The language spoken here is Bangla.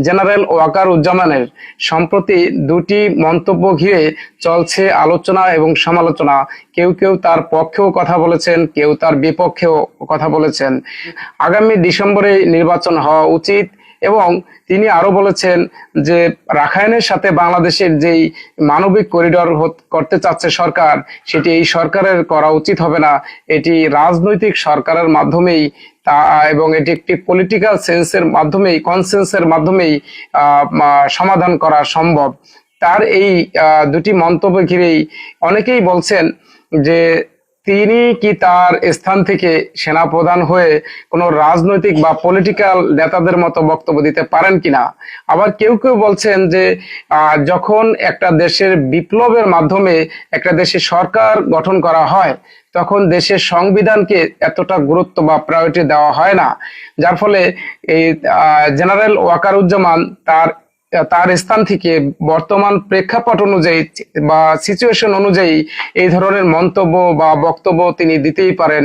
জেনারেল ওয়াকারুজ্জামানের সম্প্রতি দুটি মন্তব্য ঘিরে চলছে আলোচনা এবং সমালোচনা। কেউ কেউ তার পক্ষেও কথা বলেছেন, কেউ তার বিপক্ষেও কথা বলেছেন। আগামী ডিসেম্বরে নির্বাচন হওয়া উচিত এবং তিনি আরো বলেছেন যে রাখাইনের সাথে বাংলাদেশের যেই মানবিক করিডোর করতে চাচ্ছে সরকার, সেটি এই সরকারের করা উচিত হবে না। এটি রাজনৈতিক সরকারের মাধ্যমেই এবং এটি একটি পলিটিক্যাল সেন্সের মাধ্যমেই, কনসেন্সের মাধ্যমেই সমাধান করা সম্ভব। তার এই দুটি মন্তব্য ঘিরেই অনেকেই বলছেন যে তিনি কি তার স্থান থেকে সেনাপ্রধান হয়ে কোনো রাজনৈতিক বা পলিটিক্যাল নেতাদের মতো বক্তব্য দিতে পারেন কিনা। আবার কেউ কেউ বলছেন যে যখন একটা দেশের বিপ্লবের মাধ্যমে একটা দেশের সরকার গঠন করা হয়, তখন দেশের সংবিধানকে এতটা গুরুত্ব বা প্রায়োরিটি দেওয়া হয় না, যার ফলে এই জেনারেল ওয়াকারুজ্জামান তার স্থান থেকে বর্তমান প্রেক্ষাপট অনুযায়ী বা সিচুয়েশন অনুযায়ী এই ধরনের মন্তব্য বা বক্তব্য তিনি দিতেই পারেন।